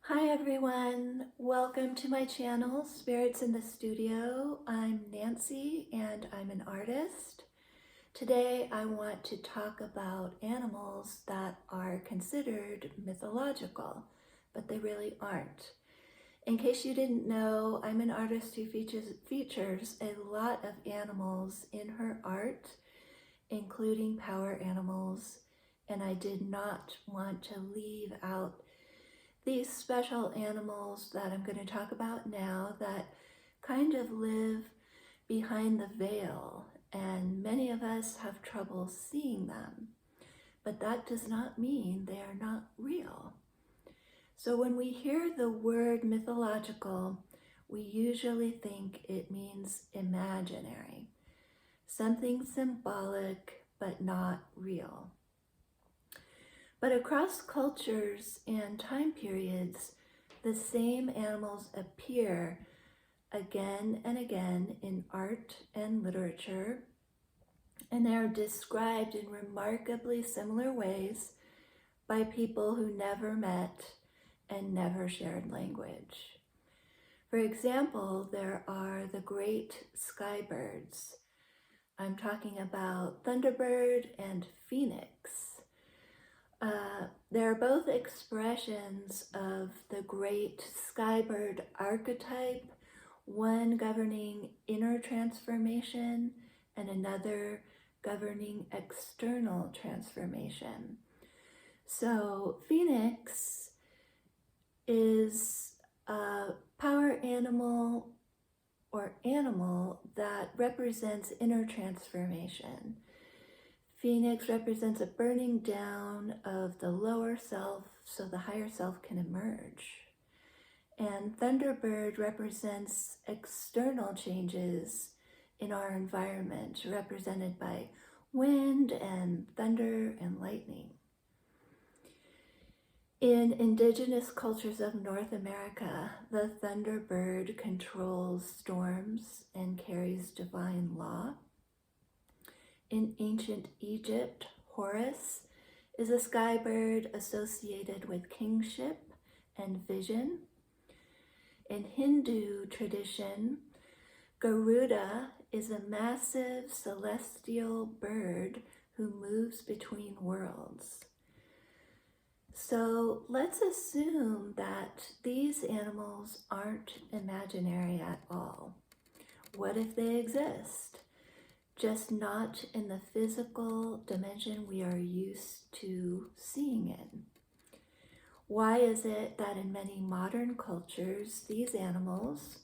Hi everyone, welcome to my channel, Spirits in the Studio. I'm Nancy and I'm an artist. Today I want to talk about animals that are considered mythological, but they really aren't. In case you didn't know, I'm an artist who features a lot of animals in her art, including power animals, and I did not want to leave out these special animals that I'm going to talk about now that kind of live behind the veil, and many of us have trouble seeing them, but that does not mean they are not real. So when we hear the word mythological, we usually think it means imaginary, something symbolic but not real. But across cultures and time periods, the same animals appear again and again in art and literature, and they are described in remarkably similar ways by people who never met and never shared language. For example, there are the great sky birds. I'm talking about Thunderbird and Phoenix. They're both expressions of the great skybird archetype, one governing inner transformation and another governing external transformation. So Phoenix is a power animal or animal that represents inner transformation. Phoenix represents a burning down of the lower self so the higher self can emerge. And Thunderbird represents external changes in our environment, represented by wind and thunder and lightning. In indigenous cultures of North America, the Thunderbird controls storms and carries divine law. In ancient Egypt, Horus is a sky bird associated with kingship and vision. In Hindu tradition, Garuda is a massive celestial bird who moves between worlds. So let's assume that these animals aren't imaginary at all. What if they exist? Just not in the physical dimension we are used to seeing in. Why is it that in many modern cultures, these animals,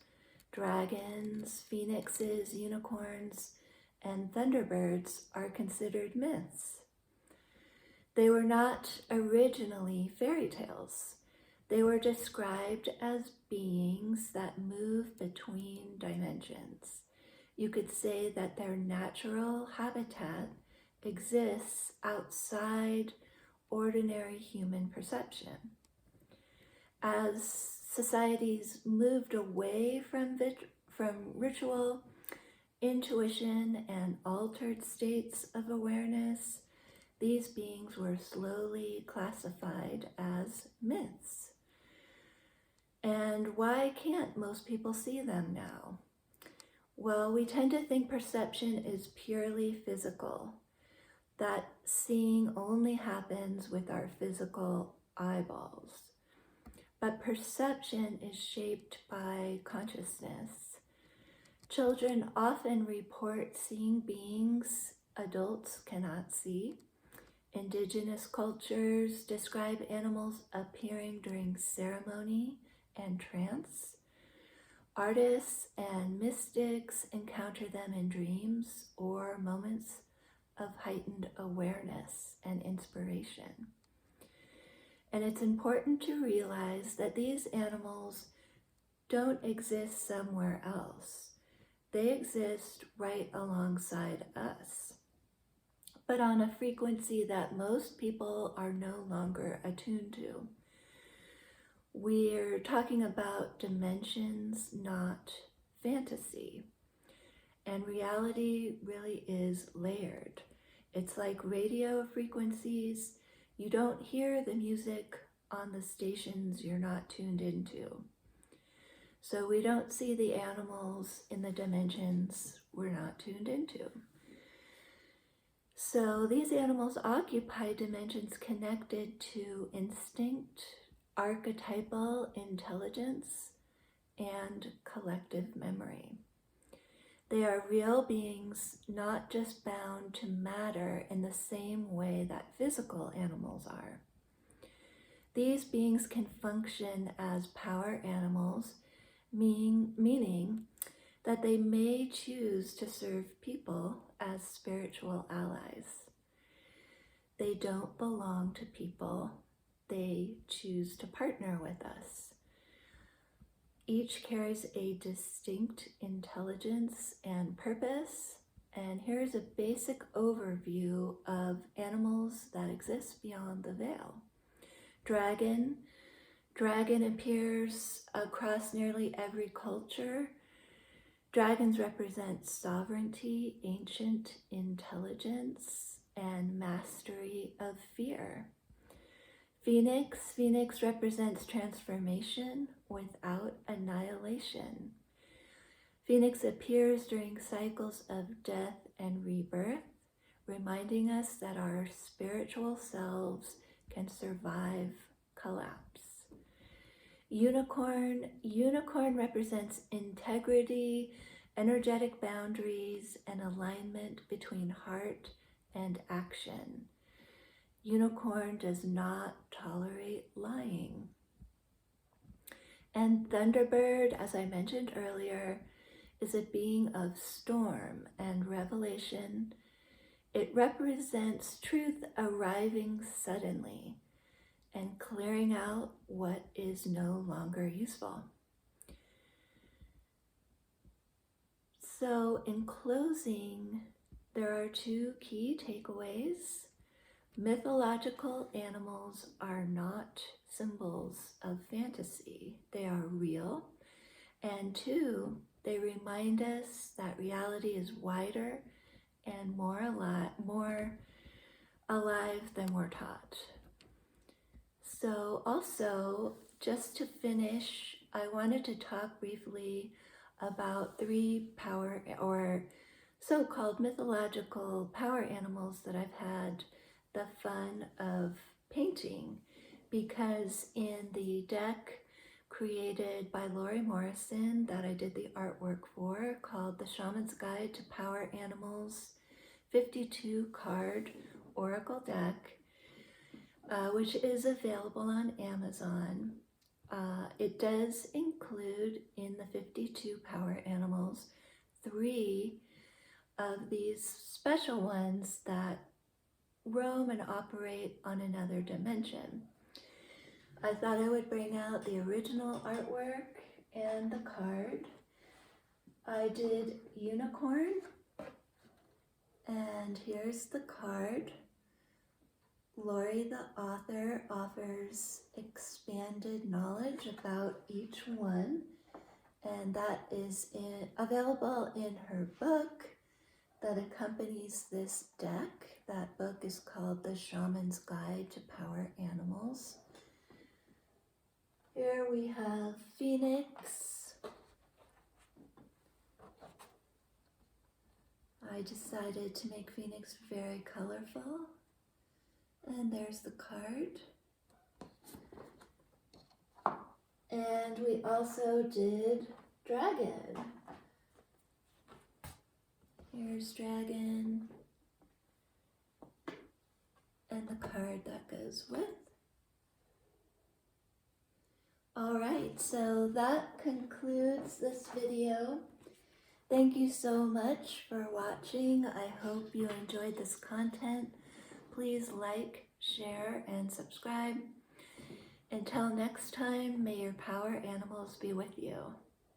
dragons, phoenixes, unicorns, and thunderbirds, are considered myths? They were not originally fairy tales. They were described as beings that move between dimensions. You could say that their natural habitat exists outside ordinary human perception. As societies moved away from ritual, intuition, and altered states of awareness, these beings were slowly classified as myths. And why can't most people see them now? Well, we tend to think perception is purely physical, that seeing only happens with our physical eyeballs. But perception is shaped by consciousness. Children often report seeing beings adults cannot see. Indigenous cultures describe animals appearing during ceremony and trance. Artists and mystics encounter them in dreams or moments of heightened awareness and inspiration. And it's important to realize that these animals don't exist somewhere else. They exist right alongside us, but on a frequency that most people are no longer attuned to. We're talking about dimensions, not fantasy. And reality really is layered. It's like radio frequencies. You don't hear the music on the stations you're not tuned into. So we don't see the animals in the dimensions we're not tuned into. So these animals occupy dimensions connected to instinct, archetypal intelligence, and collective memory. They are real beings, not just bound to matter in the same way that physical animals are. These beings can function as power animals, meaning that they may choose to serve people as spiritual allies. They don't belong to people, they choose to partner with us. Each carries a distinct intelligence and purpose, and here's a basic overview of animals that exist beyond the veil. Dragon appears across nearly every culture. Dragons represent sovereignty, ancient intelligence, and mastery of fear. Phoenix represents transformation without annihilation. Phoenix appears during cycles of death and rebirth, reminding us that our spiritual selves can survive collapse. Unicorn represents integrity, energetic boundaries, and alignment between heart and action. Unicorn does not tolerate lying. And Thunderbird, as I mentioned earlier, is a being of storm and revelation. It represents truth arriving suddenly and clearing out what is no longer useful. So in closing, there are two key takeaways. Mythological animals are not symbols of fantasy. They are real. And two, they remind us that reality is wider and more alive than we're taught. So also, just to finish, I wanted to talk briefly about 3 power or so-called mythological power animals that I've had the fun of painting, because in the deck created by Lori Morrison that I did the artwork for, called The Shaman's Guide to Power Animals 52 card oracle deck, which is available on Amazon. It does include in the 52 power animals 3 of these special ones that roam and operate on another dimension. I thought I would bring out the original artwork and the card. I did Unicorn, and here's the card. Lori, the author, offers expanded knowledge about each one, and that is available in her book that accompanies this deck. That book is called The Shaman's Guide to Power Animals. Here we have Phoenix. I decided to make Phoenix very colorful. And there's the card. And we also did Dragon. Here's Dragon. And the card that goes with. Alright, so that concludes this video. Thank you so much for watching. I hope you enjoyed this content. Please like, share, and subscribe. Until next time, may your power animals be with you.